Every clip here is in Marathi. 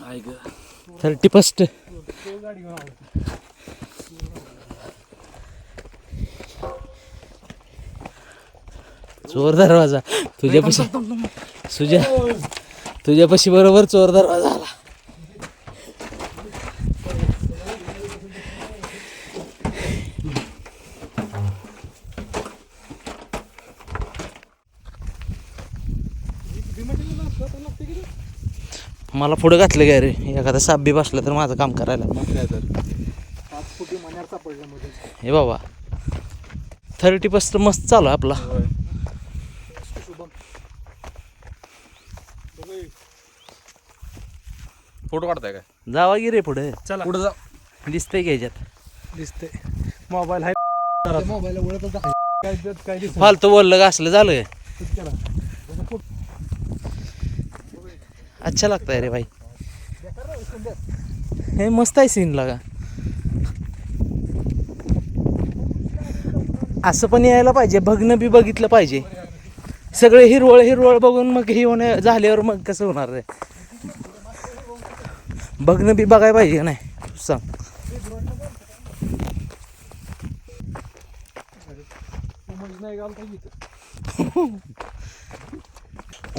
31 चोर दरवाजा तुझ्यापाशी तुझ्यापाशी बरोबर चोर दरवाजा आला. मला पुढे घातलं काय रे, एखादा साप बी बसला तर माझं काम करायला. हे बाबा 31 मस्त चालू आहे आपला. फोटो काढताय काय? जावा की रे पुढे. चला पुढे जा. दिसतंय की ह्याच्यात? दिसतंय. मोबाईल आहे काय फालतू बोललं का असलं झालं. अच्छा लगता है रे भाई. हे मस्त आहे सीन लागा. असं पण यायला पाहिजे, बघणं बी बघितलं पाहिजे. सगळे हिरवळ हिरवळ बघून मग हे होणे झाल्यावर मग कसं होणार रे. बघणं बी बघायला पाहिजे का नाही सांग.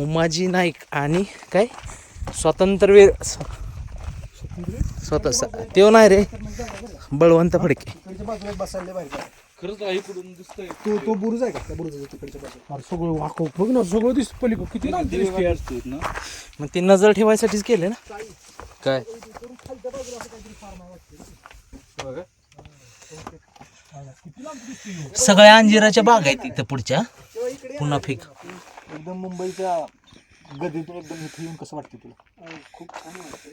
उमाजी नाईक आणि काय स्वातंत्र्यवीर स्वतः त्यो नाही रे, बळवंत फडके. खरंच आहे इकडून दिसतंय. तो बुरुज आहे का? त्या बुरुजाच्या तिकडच्या बाजूला सगळं वाकव बघ ना, सगळं दिसत पलीकडे किती लांब दिसते ना. मग ती नजर ठेवायसाठीच केले ना काय. सगळ्या अंजिराच्या बाग आहेत तिथं पुढच्या. पुन्हा फेक एकदम मुंबईच्या गदीतून एकदम इथे येऊन कसं वाटतं तुला? खूप छान वाटतं.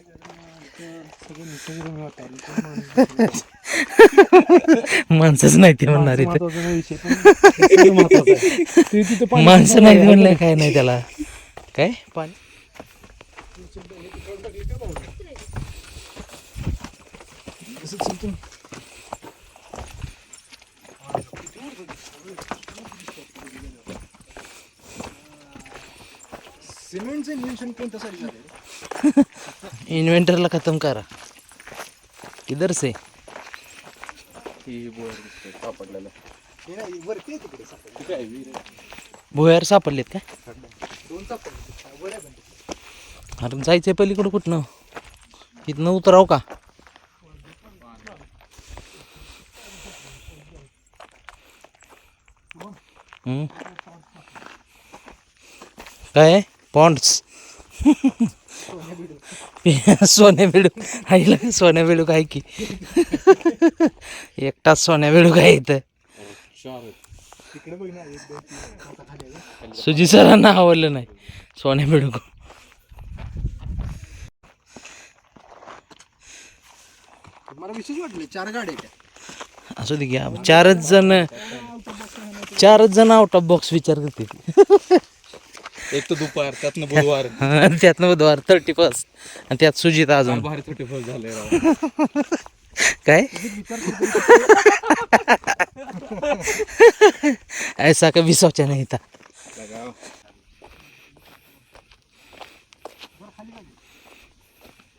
सगळं निसर्गरम्य वातावरण. माणसंच नाही ते म्हणणार इथे. तिथे माणसं नाही म्हणलं काय नाही त्याला. काय पाणी सिमेंटचं इन्व्हेन्शन कोणत्या साली झालं? इन्व्हेंटरला खतम करा. किधर से सापडलेलं वरती आहे तिकडे भुयार सापडलेत का? 2 सापडले. अरे जायचंय पलीकडं कुठनं? इथनं उतराव का? काय पॉन्ड्स सोन्या बेडूक आईला सोन्या बेडूक आहे की. एकटाच सोन्या बेडूक आहे इथं. सुजी सरांना आवडलं नाही सोन्या बेडूक. मला विशेष वाटलं 4 गाड्या आहेत. असू दे घ्या. 4च जण आउट ऑफ बॉक्स विचार करते. एक तर दुपार त्यातनं बुधवार त्यातनं बुधवार 31 आणि त्यात सुजिता अजून भारी 31 झाले. काय ऐसा कभी सोचा नहीं था.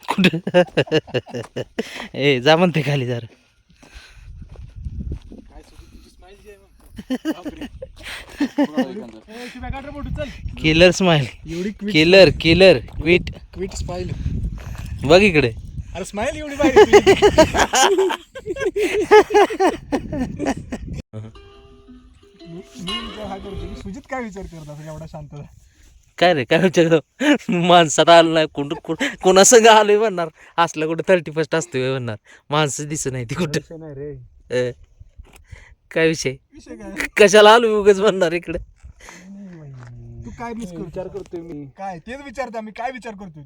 कुठं ए जा म्हणते खाली जरा. Killer smile killer killer quit quit smile बघ इकडे. अरे स्माइल एवढी भारी. सुजित काय विचार करत असेल एवढा शांतता? काय रे काय विचारतो. माणसात आलं नाही कोणा संग आलोय म्हणणार. असलं कुठं 31 असतोय म्हणणार. माणसं दिसत नाही ती कुठं. नाही रे काय विषय काय? कशाला आलो उगाच म्हणणार इकडे. तू काय विचार करतोय? मी काय तेच विचारतो. मी काय विचार करतोय?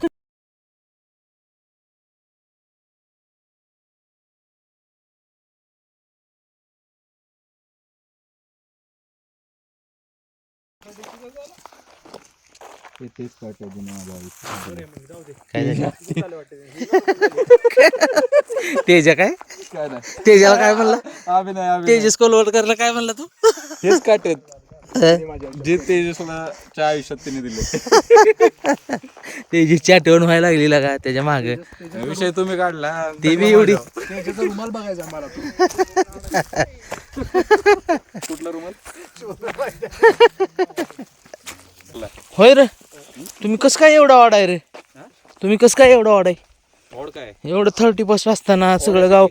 तू काय झालं तेजा काय तेजाला काय म्हणला? तेजस कोलवटकरला काय म्हणला तू? हेच काटेत त्यांनी माझ्या आयुष्यात. जे तेजसच्या आयुष्यात त्यांनी दिले त्याची चॅटवण व्हायला लागलेला का त्याच्या मागे विषय तुम्ही काढला ते बी एवढी त्याच्याचा रुमाल बघायचा मला तो. कुठला रुमाल होय रे तुम्ही कसं काय एवढा वाढ आहे रे तुम्ही कसं काय एवढा वाढ आहे ओढ काय एवढं 30+ असताना सगळं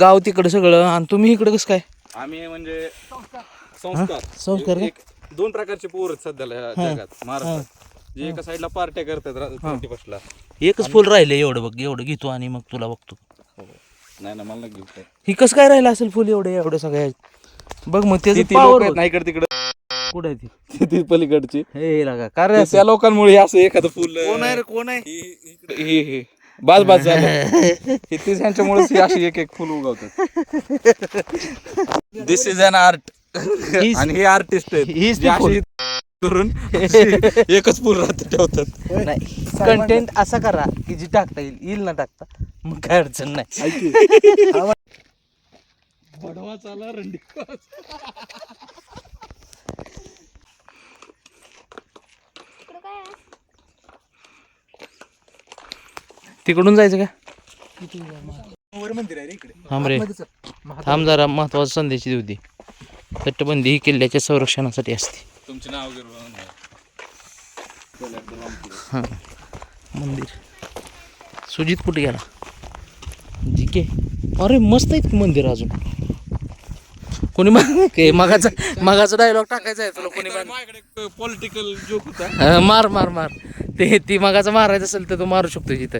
गाव तिकडं सगळं आणि तुम्ही इकडं कसं काय आम्ही म्हणजे संस्कार संस्कार का? एक 2 प्रकारचे पोर आहेत सध्याला ह्या जगात महाराष्ट्रात जे एका साईडला पार्ट्या करतात 31ला. एकच फुल राहिलं एवढं बघ एवढं घेतो आणि मग तुला बघतो नाही ना मला घेऊ ही कसं काय राहिलं असेल फुल एवढं सगळ्या बघ मग त्याचं ती पावर लोक नाही इकडे तिकडे कुठं आहे ती ती पलीकडची हे लागा का रे त्या लोकांमुळे हे असं एखादं फुल कोण आहे रे कोण आहे हे बाज झालं हे तीच ह्यांच्यामुळेच ही अशी एक फुल उगवतात. दिस इज अन आर्ट आणि हे आर्टिस्ट He's आहेत the जे fool. अशी करून एकच फुल राहत ठेवतात. नाही कंटेंट असा करा की जी टाकता येईल ना टाकता मग काय अडचण नाही बडवा चाला रंडी तिकडून जायचं का वर मंदिर आहे रे इकडे. थांब रे आतमध्ये चल. थांब जरा महत्वाचा संदेश देऊ दे तटबंदी ही किल्ल्याच्या संरक्षणासाठी असते तुमचे नाव हां मंदिर सुजित कुठे गेला जी के अरे मस्त आहे की मंदिर अजून कोणी मगाचा डायलॉग टाकायचा आहे तुला कोणी माझ्याकडे पॉलिटिकल जोक होता. मार ती मगाचा मारायचं असेल तर तू मारू शकतो तिथं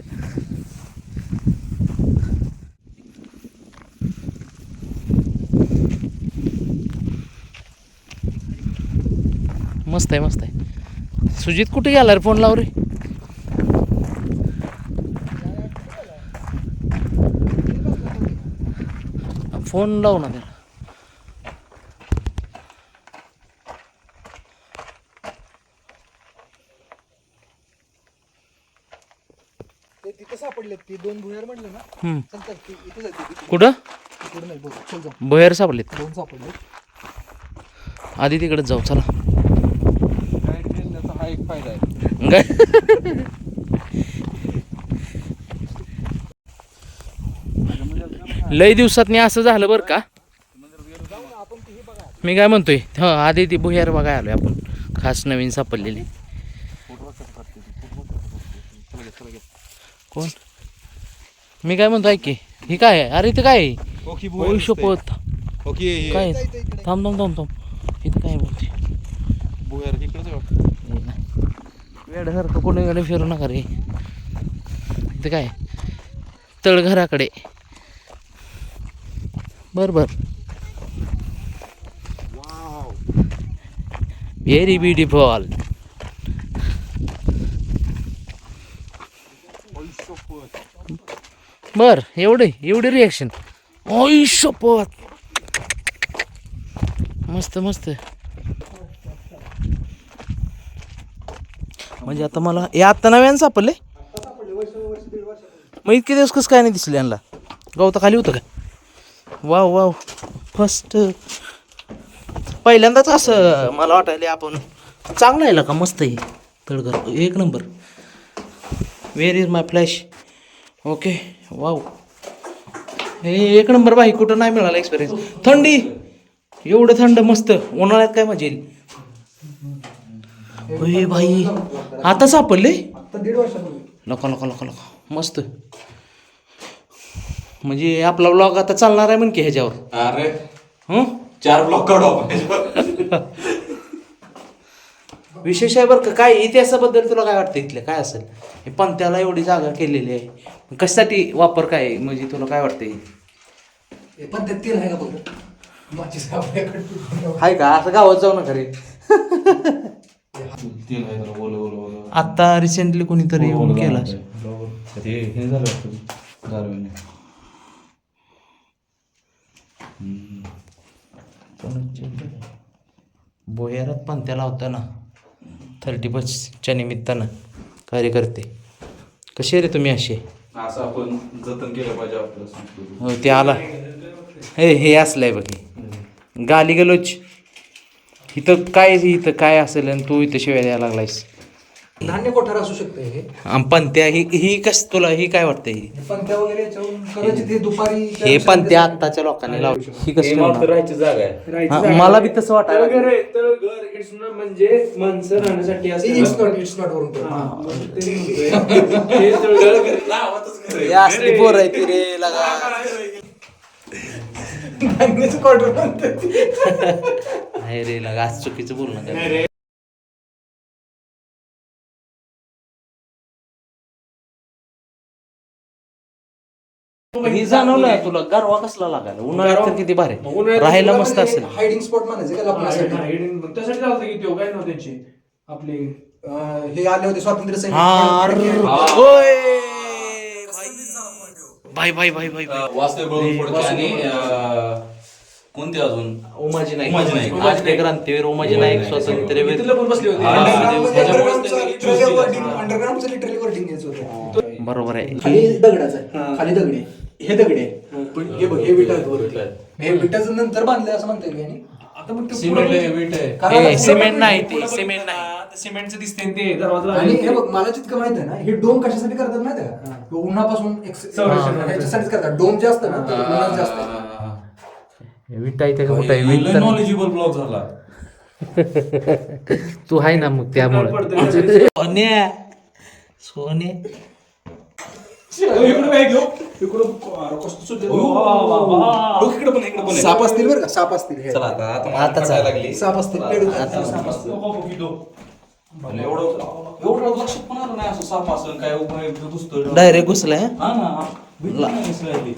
मस्त आहे सुजित कुठे गेला रे फोन लाव रे फोन लाव ना त्याला ते तिथं सापडले ती 2 भुयार म्हणले ना. हम्म. चल चल ती इथं जाते कुठं तिकडे नाही बघ चल जाऊ. बाहेर सापडलेत 2 सापडले. आधी तिकडेच जाऊ चला काय त्याचा हा एक फायदा आहे. काय लय दिवसातनी असं झालं बरं का मी काय म्हणतोय हा आधी ती भुयार बघाय आलोय आपण खास नवीन सापडलेली कोण मी काय म्हणतो ऐक की ही काय आहे अरे ते काय आहे ओके ओय शपथ ओके काय थांब इथं काय बोलते भुयार इकडेच आहे. वेड्यासारखं कोणी फिरू नका रे इथं काय तळघराकडे बर व्हेरी ब्युटिफुल बर एवढी रिॲक्शन ओय शपथ मस्त म्हणजे आता मला हे आत्ता नव्यानं सापडले मग इतके दिवस कसं काय नाही दिसले यांना गवता खाली होतं का वाव फर्स्ट पहिल्यांदाच असं मला वाटायला आपण चांगलं आहे का मस्त आहे तळघर 1 number where is my flash okay wow हे 1 नंबर बाई कुठं नाही मिळाला एक्सपिरियन्स थंडी एवढं थंड मस्त उन्हाळ्यात काय मजा येईल अरे भाई आता सापडले आता 1.5 वर्षापूर्वी. लका मस्त म्हणजे आपला ब्लॉग आता चालणार आहे म्हण की ह्याच्यावर अरे हं 4 ब्लॉक काढू आपण. विशेष आहे बरं का काय इतिहासाबद्दल तुला काय वाटतं इथलं काय असेल हे पंथ्याला एवढी जागा केलेली आहे कशासाठी वापर काय म्हणजे तुला काय वाटतंय हे पद्धत आहे का बघ माझी सापड्याकडे आहे का असं गावात जाऊ नका रे तेल आहे जरा ओलं. आता रिसेंटली कोणीतरी येऊन केला हे झालं गारव्याने. बोयारात पंथ्याला होता ना 31च्या निमित्तानं कार्यकर्ते कसे रे तुम्ही असे असं आपण जतन केलं पाहिजे आपलं संस्कृती. हो ते आला हे असलंय बघ हे गाली गलोच इथं काय असेल आणि तू इथं शिवाय द्यायला लागलायस. धान्य कोठार असू शकतं हे. पंत्या ही कस तुला ही काय वाटतं ही पंत्या वगैरे याच्यावरून कदाचित हे दुपारी हे पंत्या आत्ताच्या लोकांनी लावली ही कसं ठेवणार? राहायची जागा आहे. हा, मला बी तसं वाटायला लागलं. घर इट्स नॉट म्हणजे माणसं राहण्यासाठी इट्स नॉट वरून हे असली पोर आहे ती रे लगा. धान्याचं क्वार्टर म्हणतात. नाही रे लगा आज चुकीचं बोलणं काय. ही जाणवलं तुला गारवा कसला लागायला उन्हाळ्यात तर किती भारी राहायला मस्त असेल. हायडिंग स्पॉट म्हणायचं का लपण्यासाठी. त्यासाठी चालतं की तो काय नव्हतं त्यांची आपले हे आले होते स्वातंत्र्य सैनिक. हा अरे होय भाई भाई भाई भाई भाई वासुदेव बळवंत आणि कोणते अजून उमाजी नाईक उमाजी नाईक. राष्ट्रीय क्रांतीवीर उमाजी नाईक स्वातंत्र्यवीर. तिथलं पण बसले होते. अंडरग्राऊंडचं लिटरली वर्डिंग यायचं होतं. बरोबर आहे. खाली दगडाचं आहे. खाली दगडे हे दगडे आहे. पण हे बघ हे विटा आहेत वरती. हे विटाचं नंतर बांधलंय असं म्हणता येईल यांनी. आता मग ते सिमेंट आहे, वीट आहे. हे सिमेंट नाही ते सिमेंट नाही सिमेंटचं दिसते ते दरवाजा आणि हे बघ मला जितकं माहित आहे ना हे डोम कशासाठी करतात माहिती आहे का? हे उन्हापासून ह्याच्यासाठीच करतात. डोम जे असतं ना ते उन्हात जास्त आहे. विटा इथे कुठं आहे विट तर नॉलेजेबल ब्लॉग झाला. तू आहे ना मग त्यामुळे सोन्या सोने इकडे काय घेऊ इकडं कसं सुद्धा इकडे पण इकडे पण साप असतील बरं का साप असतील हे. चला आता आता आता लागली. साप असतील पेडू साप असतं. एवढं लक्षात पण आलं नाही असं साप असं काय उपाय दुसतं. डायरेक्ट घुसलाय हं? हा ना भीती नाही दिसली.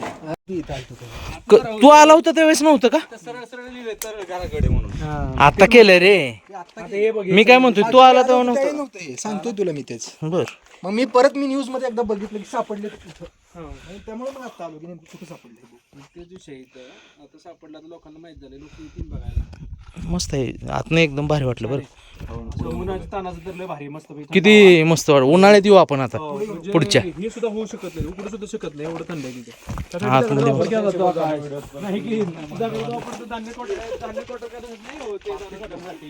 तू आला होता त्यावेळेस नव्हतं का? सरळ सरळ लिहिलंय तर घराकडे म्हणून. आता केलंय रे. आता हे बघ मी काय म्हणतोय तू आला तेव्हा काही नव्हतं. नव्हतं हे. सांगतोय तुला मी तेच. बर मग मी परत न्यूज मध्ये एकदा बघितलं की सापडले कुठं. आणि त्यामुळे मग आता आलो की नेमकं कुठं सापडले. तेच विषय इथं आता सापडला तर लोकांना माहित झालं लोक येतील बघायला. मस्त आहे आतनं एकदम भारी वाटलं बरं. उन्हाच्या तानाचं तर लय भारी मस्त पैकी. किती मस्त वाट उन्हाळ्यात येऊ आपण आता म्हणजे पुढच्या. हे सुद्धा होऊ शकत नाही उकडू सुद्धा शकत नाही एवढं थंड आहे तिथे. आतमध्ये नाही की दगड वापरतो धान्य कोटर करायचं नाही होत ते धान्य कोटरसाठी.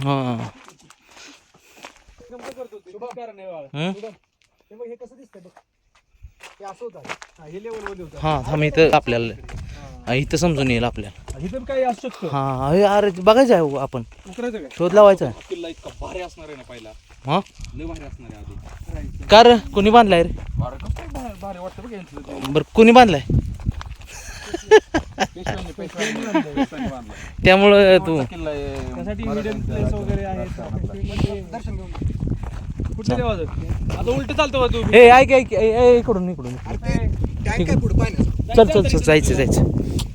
हां नेमकं करतो ते कारण आहे बाळा. हं? हे बघ हे कसं दिसतंय बघ. हे असं होतं. हा, हे लेवल मध्ये होतं. हां थांब इथं आपल्याला इथं समजून येईल आपल्याला. इथं काही असू शकतं. हां अरे अरे बघायचं आहे आपण उकरायचं काय शोध लावायचा आहे. किल्ला इतका भारी असणार आहे ना पहिला. हां लय भारी असणार आहे आधी. का रे कोणी बांधलाय रे? भारी वाटतं बघ यांचं. बरं कोणी बांधलाय त्यामुळं तू किल्ला आहे. त्यासाठी हिडन प्लेस वगैरे आहेत. दर्शन घेऊन कुठल्या देवाचं आता उलट चालतो बा तू. हे ऐक ऐक इकडून इकडून टँक काय पुढे पाहिजे. चल चल चल जायचं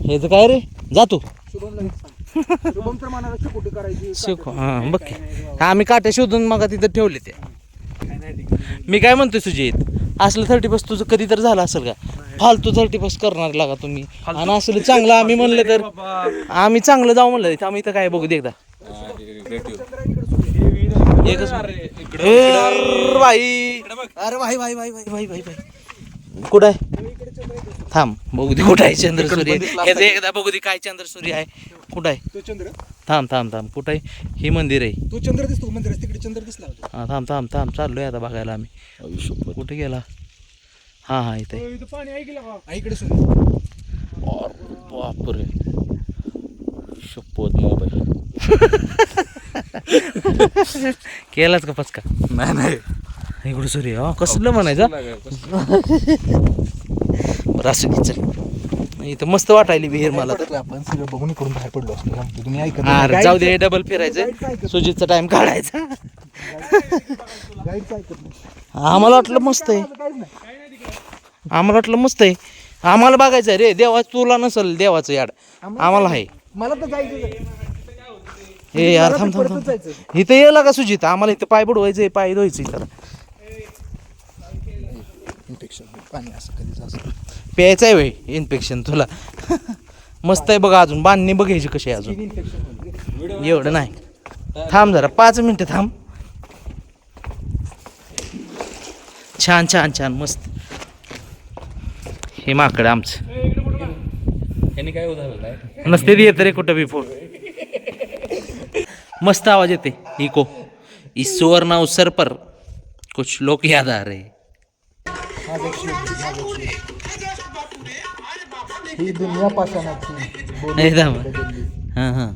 हे तर काय रे जातो शुभम तर म्हणाला शेकोटी करायची. शिक हां बघ की. आम्ही काट्या शोधून मग तिथं ठेवले ते. मी काय म्हणतोय सुजित असलं 30+ तुझं कधी तर झालं असेल का? फालतू 30+ करणार लागा तुम्ही आणि असलं चांगलं आम्ही म्हणलं तर आम्ही चांगलं जाऊ म्हणलं इथं आम्ही इथं काय बघू दे एकदा एकच अरे भाई अरे भाई भाई भाई भाई भाई भाई भाई कुठं आहे थांब बघू दे कुठं आहे चंद्रसूर्य ह्याचं एकदा बघू दे काय चंद्रसूर्य आहे कुठं आहे तो चंद्र थांब थांब थांब कुठं आहे हे मंदिर आहे तो चंद्र दिसतो मंदिर तिकडे चंद्र दिसला होता. हां थांब थांब थांब चाललोय आता बघायला आम्ही कुठे गेला हां हां इथे इथं पाणी आहे की लागा? इकडे सुरू बापरे शपथ मोबाईल केलाच का पचका नाही नाही इकडं सूर्य हा कसलं म्हणायचं बरं असं की चल इथं मस्त वाटायली विहीर मला तर आपण सगळं बघून इकडून बाहेर पडलो असतो सांगतो. तुम्ही ऐकत अरे जाऊ दे डबल फिरायचं सुजितचा टाइम काढायचा गाईडचं ऐकत नाही. आम्हाला वाटलं मस्त आहे काहीच नाही. आम्हाला वाटलं मस्त आहे आम्हाला बघायचं आहे रे देवा तुला नसल देवाचं याड आम्हाला आहे मला तर जायचं. हे यार थांब थांब थांब इथं येला का सुजित आम्हाला इथं पाय बुडवायचंय पाय धुवायचं इथं इन्फेक्शन पाणी असं कधीच असं. प्यायचं आहे वय इन्फेक्शन तुला मस्त आहे बघा अजून बांधणी बघायची कशी आहे अजून इन्फेक्शन एवढं नाही थांब जरा 5 मिनिटं थांब छान छान छान मस्त हे माकड आमचं यांनी काय झालं नाही नसते येत रे कुठं बी फोन मस्त आवाज येते इको. इस सुवर्ण अवसर पर कुछ लोग याद आ रहे. ही दुनिया पाषाणाची एकदम. हां हां